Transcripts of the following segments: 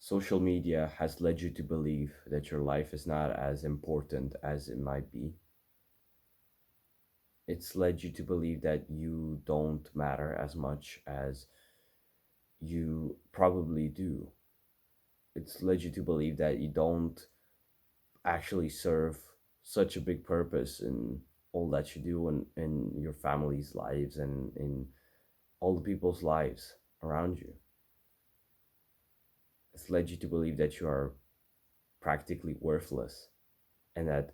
Social media has led you to believe that your life is not as important as it might be. It's led you to believe that you don't matter as much as you probably do. It's led you to believe that you don't actually serve such a big purpose in all that you do in your family's lives and in all the people's lives around you. It's led you to believe that you are practically worthless and that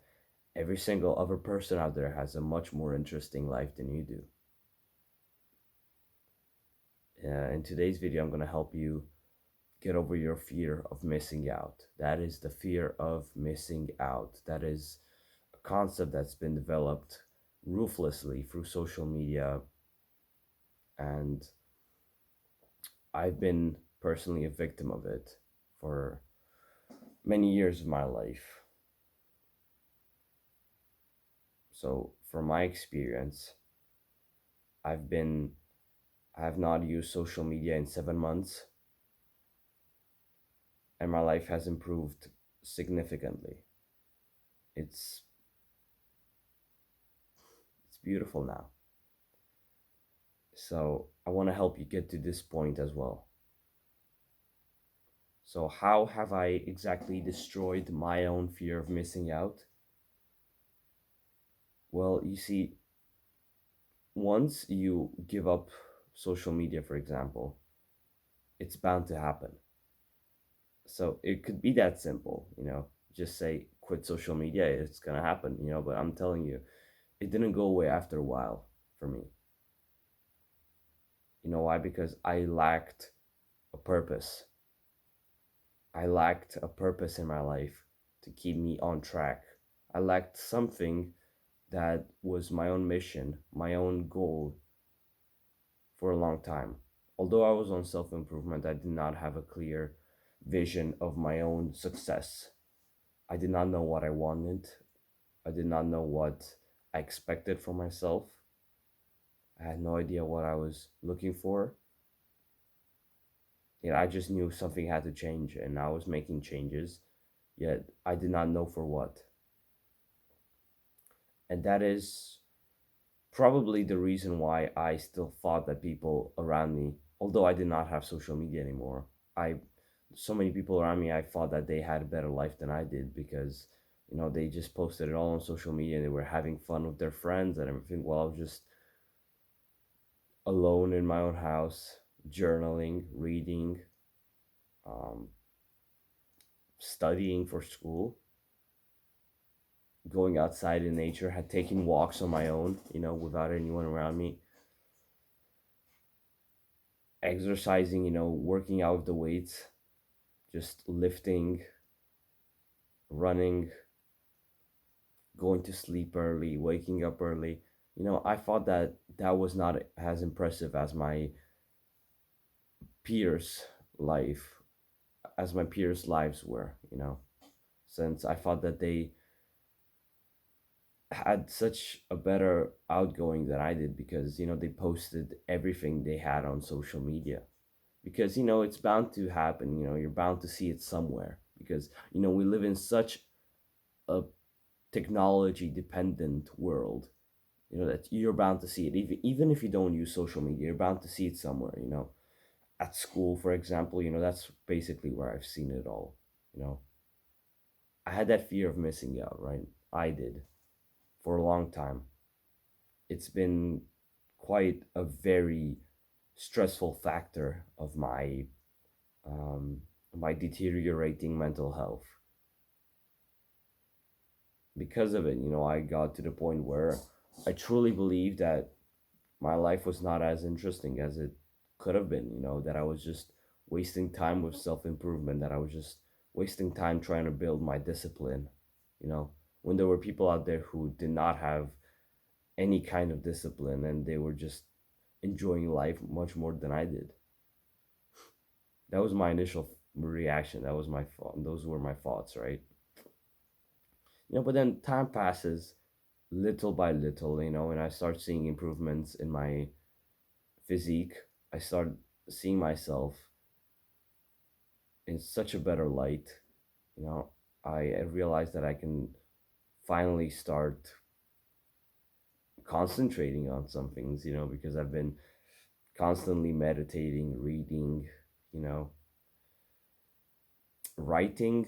every single other person out there has a much more interesting life than you do. In today's video, I'm going to help you get over your fear of missing out. That is the fear of missing out. That is a concept that's been developed ruthlessly through social media, and I've been personally a victim of it for many years of my life. So, from my experience, I've been I have not used social media in 7 months, and my life has improved significantly. It's it's beautiful now. So I want to help you get to this point as well. So how have I exactly destroyed my own fear of missing out? Well, you see, once you give up social media, for example, it's bound to happen. So it could be that simple. Just say quit social media, it's gonna happen. But I'm telling you, it didn't go away after a while for me. You know why? Because I lacked a purpose. I lacked a purpose in my life to keep me on track. I lacked something that was my own mission, my own goal for a long time. Although I was on self improvement, I did not have a clear vision of my own success. I did not know what I wanted. I did not know what I expected from myself. I had no idea what I was looking for. I just knew something had to change, and I was making changes, yet I did not know for what. And that is probably the reason why I still thought that people around me, although I did not have social media anymore, I so many people around me, I thought that they had a better life than I did because they just posted it all on social media and they were having fun with their friends and everything, while I was just alone in my own house, journaling, reading, um, studying for school, going outside in nature, had taken walks on my own, without anyone around me, exercising, working out with the weights, just lifting, running, going to sleep early, waking up early. I thought that that was not as impressive as peers' life, as my peers' lives were, since I thought that they had such a better outgoing than I did because they posted everything they had on social media, because it's bound to happen. You're bound to see it somewhere because we live in such a technology dependent world, that you're bound to see it. Even if you don't use social media, you're bound to see it somewhere. At school, for example, that's basically where I've seen it all. you know I had that fear of missing out, right? I did, for a long time. It's been quite a very stressful factor of um, my deteriorating mental health. Because of it, I got to the point where I truly believed that my life was not as interesting as it could have been, that I was just wasting time with self improvement, that I was just wasting time trying to build my discipline, you know, when there were people out there who did not have any kind of discipline and they were just enjoying life much more than I did. That was my initial reaction. That was my thought. Those were my thoughts, right? But then time passes little by little, and I start seeing improvements in my physique. I start seeing myself in such a better light. You know, I realized that I can finally start concentrating on some things, because I've been constantly meditating, reading, you know, writing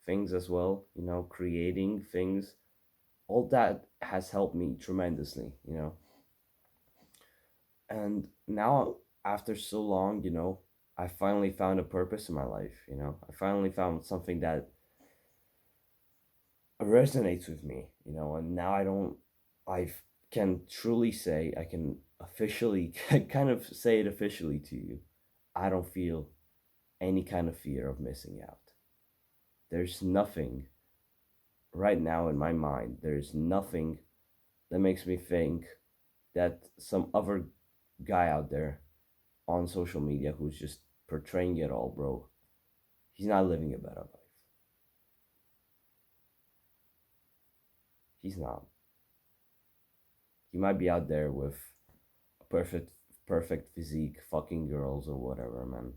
things as well, creating things. All that has helped me tremendously. And now, after so long, I finally found a purpose in my life. I finally found something that resonates with me, and now I can truly say, I can officially, kind of say it officially to you. I don't feel any kind of fear of missing out. There's nothing right now in my mind, there's nothing that makes me think that some other guy out there on social media who's just portraying it all, bro, he's not living a better life. He's not. He might be out there with a perfect physique, fucking girls or whatever, man.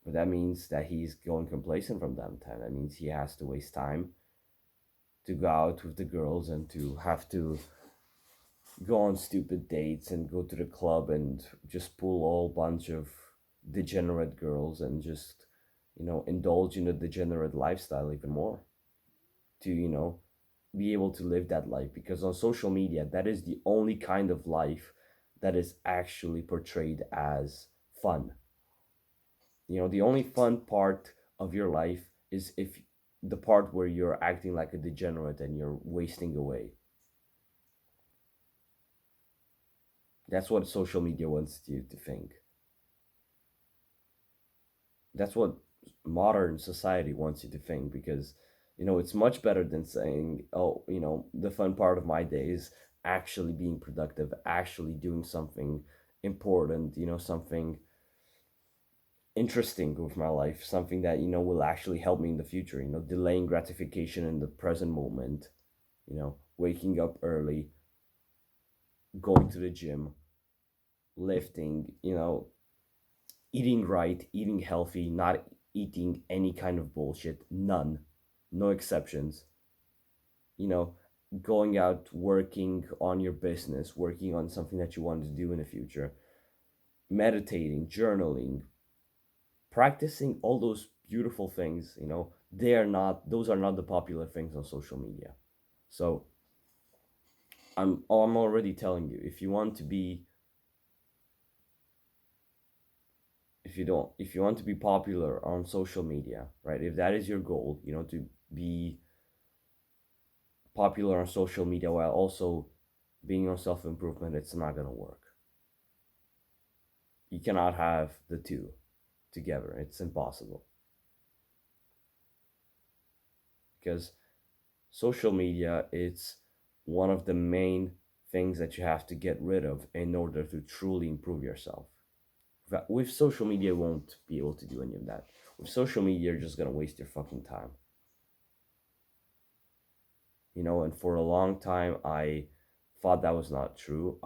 But that means that he's going complacent from that time. That means he has to waste time to go out with the girls and to have to go on stupid dates and go to the club and just pull a whole bunch of degenerate girls and just, indulge in a degenerate lifestyle even more to, be able to live that life. Because on social media, that is the only kind of life that is actually portrayed as fun. The only fun part of your life is if the part where you're acting like a degenerate and you're wasting away. That's what social media wants you to think. That's what modern society wants you to think, because it's much better than saying, oh, the fun part of my day is actually being productive, actually doing something important, something interesting with my life, something that will actually help me in the future, delaying gratification in the present moment, waking up early, going to the gym, lifting, eating right, eating healthy, not eating any kind of bullshit, none, no exceptions, you know, going out, working on your business, working on something that you want to do in the future, meditating, journaling, practicing all those beautiful things, those are not the popular things on social media. So I'm already telling you, if you want to be popular on social media, right? If that is your goal, to be popular on social media while also being on self improvement, it's not gonna work. You cannot have the two together. It's impossible. Because social media, it's one of the main things that you have to get rid of in order to truly improve yourself. With social media, you won't be able to do any of that. With social media, you're just gonna waste your fucking time. And for a long time, I thought that was not true.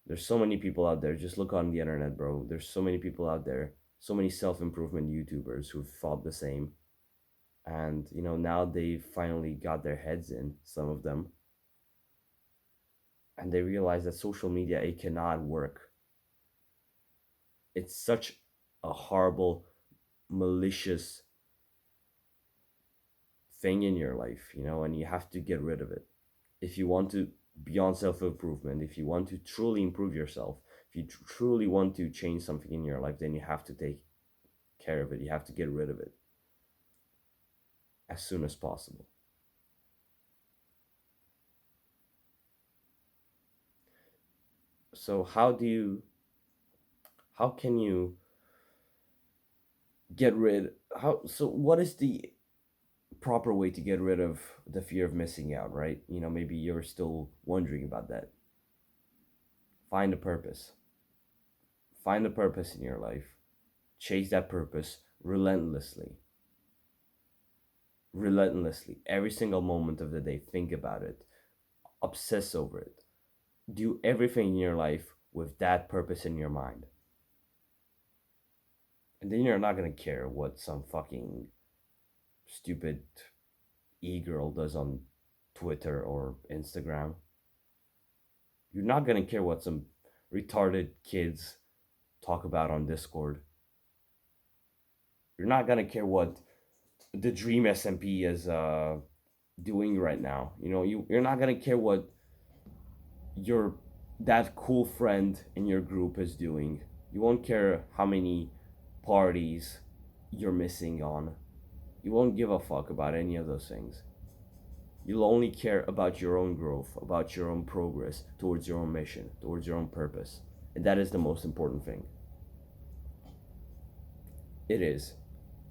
There's so many people out there. Just look on the internet, bro. There's so many people out there, so many self-improvement YouTubers who've thought the same. And now they finally got their heads in, some of them, and they realize that social media, it cannot work. It's such a horrible, malicious thing in your life, and you have to get rid of it. If you want to, beyond self improvement, if you want to truly improve yourself, if you truly want to change something in your life, then you have to take care of it. You have to get rid of it as soon as possible. So how can you get rid how so what is the proper way to get rid of the fear of missing out, right? Maybe you're still wondering about that. Find a purpose. Find a purpose in your life. Chase that purpose relentlessly. Relentlessly. Every single moment of the day, think about it. Obsess over it. Do everything in your life with that purpose in your mind. And then you're not gonna care what some fucking stupid e-girl does on Twitter or Instagram. You're not gonna care what some retarded kids talk about on Discord. You're not gonna care what the Dream SMP is doing right now. You're not gonna care what your that cool friend in your group is doing. You won't care how many parties you're missing on. You won't give a fuck about any of those things. You'll only care about your own growth, about your own progress towards your own mission, towards your own purpose. And that is the most important thing. It is.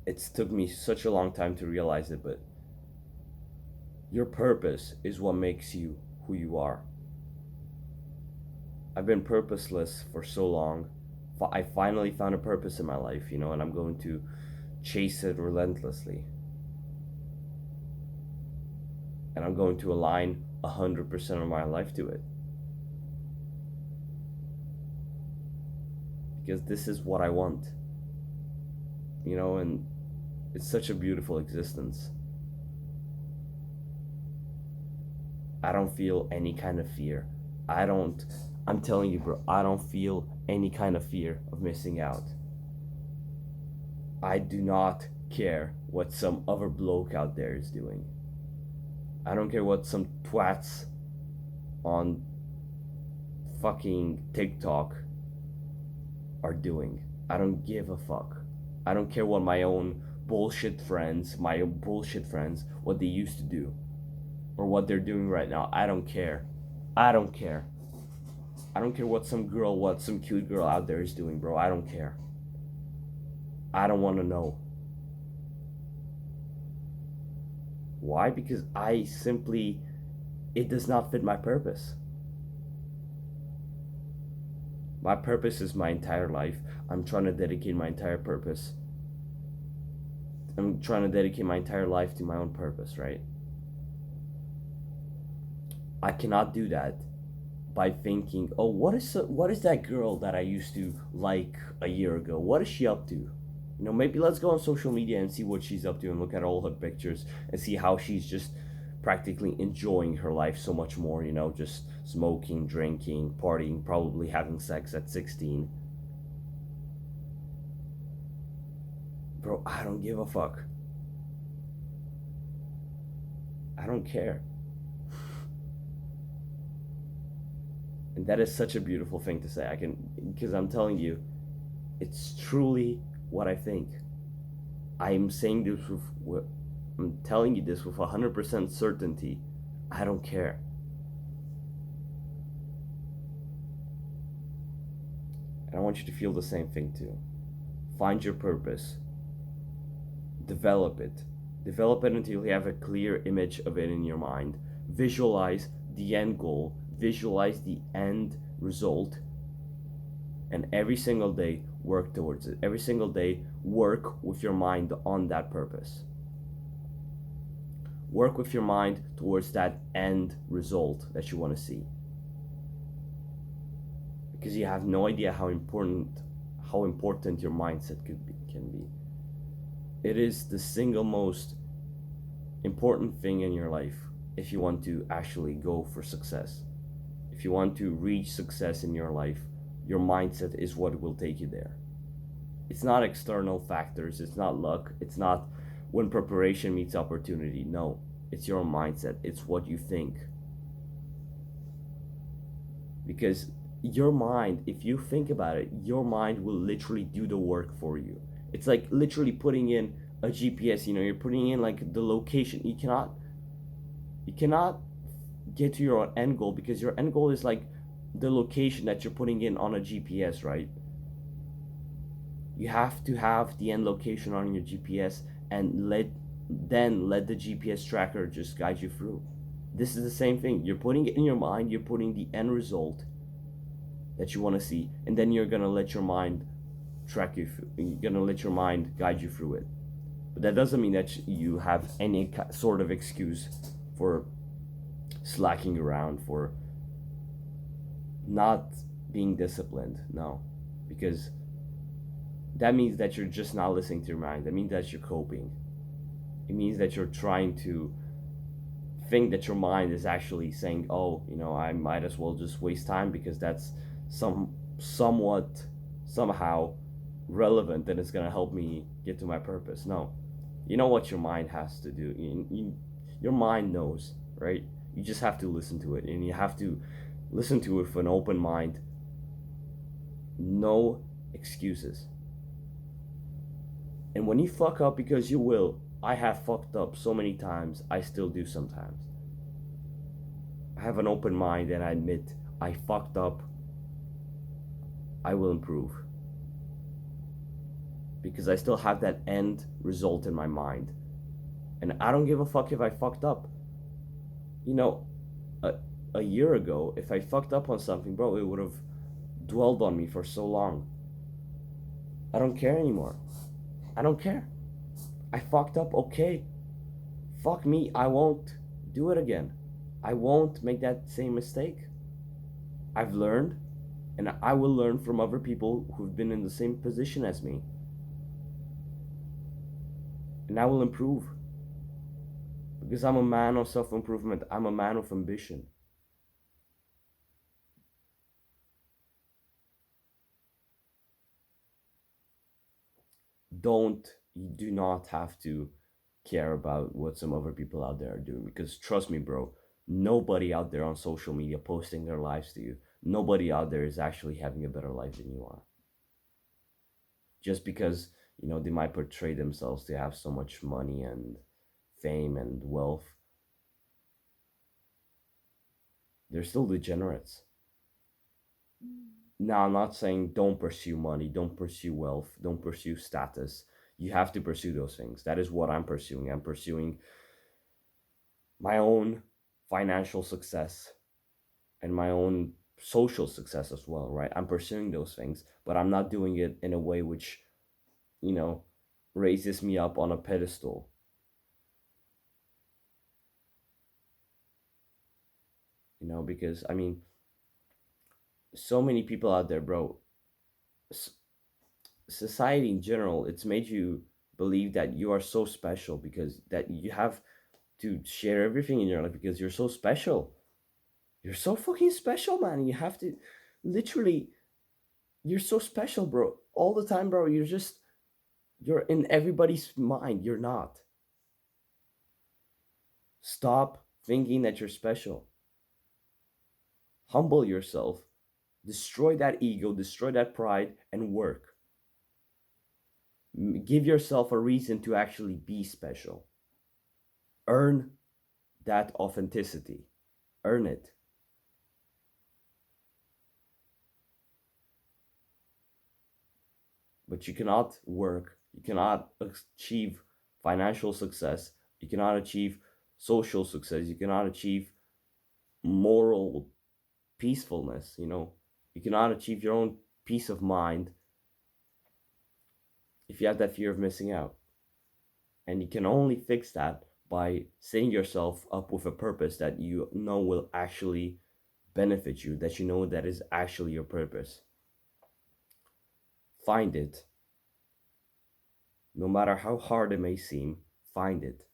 It's took me such a long time to realize it, but your purpose is what makes you who you are. I've been purposeless for so long. I finally found a purpose in my life, and I'm going to chase it relentlessly. And I'm going to align 100% of my life to it. Because this is what I want. And it's such a beautiful existence. I don't feel any kind of fear. I'm telling you, bro, I don't feel any kind of fear of missing out. I do not care what some other bloke out there is doing. I don't care what some twats on fucking TikTok are doing. I don't give a fuck. I don't care what my bullshit friends, what they used to do or what they're doing right now. I don't care. I don't care. I don't care what some cute girl out there is doing, bro. I don't care. I don't want to know. Why? Because it does not fit my purpose. My purpose is my entire life. I'm trying to dedicate my entire purpose. I'm trying to dedicate my entire life to my own purpose, right? I cannot do that by thinking, oh, what is that girl that I used to like a year ago? What is she up to? Maybe let's go on social media and see what she's up to and look at all her pictures and see how she's just practically enjoying her life so much more, just smoking, drinking, partying, probably having sex at 16. Bro, I don't give a fuck. I don't care. And that is such a beautiful thing to say. Because I'm telling you, it's truly what I think. I'm telling you this with 100% certainty. I don't care. And I want you to feel the same thing too. Find your purpose. Develop it. Develop it until you have a clear image of it in your mind. Visualize the end goal. Visualize the end result. And every single day, work towards it. Every single day, work with your mind on that purpose. Work with your mind towards that end result that you want to see. Because you have no idea how important your mindset can be. It is the single most important thing in your life if you want to actually go for success. If you want to reach success in your life, your mindset is what will take you there. It's not external factors, it's not luck, it's not when preparation meets opportunity. No, it's your mindset, it's what you think. Because your mind, if you think about it, your mind will literally do the work for you. It's like literally putting in a GPS, you're putting in like the location. You cannot get to your end goal because your end goal is like the location that you're putting in on a GPS, right? You have to have the end location on your GPS and let the GPS tracker just guide you through. This is the same thing. You're putting it in your mind, you're putting the end result that you want to see, and then you're gonna let your mind track you through. You're gonna let your mind guide you through it. But that doesn't mean that you have any sort of excuse for slacking around, for not being disciplined. No, because that means that you're just not listening to your mind. That means that you're coping. It means that you're trying to think that your mind is actually saying, "Oh, I might as well just waste time because that's somewhat somehow relevant and it's gonna help me get to my purpose." No, you know what your mind has to do. Your mind knows, right? You just have to listen to it, and you have to listen to it with an open mind. No excuses. And when you fuck up, because you will, I have fucked up so many times, I still do sometimes. I have an open mind and I admit I fucked up. I will improve. Because I still have that end result in my mind. And I don't give a fuck if I fucked up. You know, a, a year ago, if I fucked up on something, bro, it would have dwelled on me for so long. I don't care anymore. I don't care. I fucked up, okay. Fuck me, I won't do it again. I won't make that same mistake. I've learned, and I will learn from other people who've been in the same position as me. And I will improve. Because I'm a man of self improvement, I'm a man of ambition. You do not have to care about what some other people out there are doing. Because trust me, bro, nobody out there on social media posting their lives to you, nobody out there is actually having a better life than you are. Just because, they might portray themselves to have so much money and fame and wealth, they're still degenerates. Now, I'm not saying don't pursue money, don't pursue wealth, don't pursue status. You have to pursue those things. That is what I'm pursuing. I'm pursuing my own financial success and my own social success as well, right? I'm pursuing those things, but I'm not doing it in a way which, you know, raises me up on a pedestal. Because I mean, so many people out there, bro. Society in general, it's made you believe that you are so special because that you have to share everything in your life because you're so special. You're so fucking special, man. You have to literally, you're so special, bro. All the time, bro. You're in everybody's mind. You're not. Stop thinking that you're special. Humble yourself. Destroy that ego, destroy that pride, and work. Give yourself a reason to actually be special. Earn that authenticity. Earn it. But you cannot work, you cannot achieve financial success, you cannot achieve social success, you cannot achieve moral peacefulness, you cannot achieve your own peace of mind if you have that fear of missing out. And you can only fix that by setting yourself up with a purpose that you know will actually benefit you, that you know that is actually your purpose. Find it. No matter how hard it may seem, find it.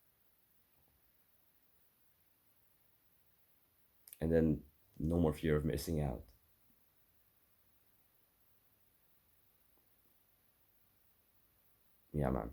And then no more fear of missing out. Yeah, man.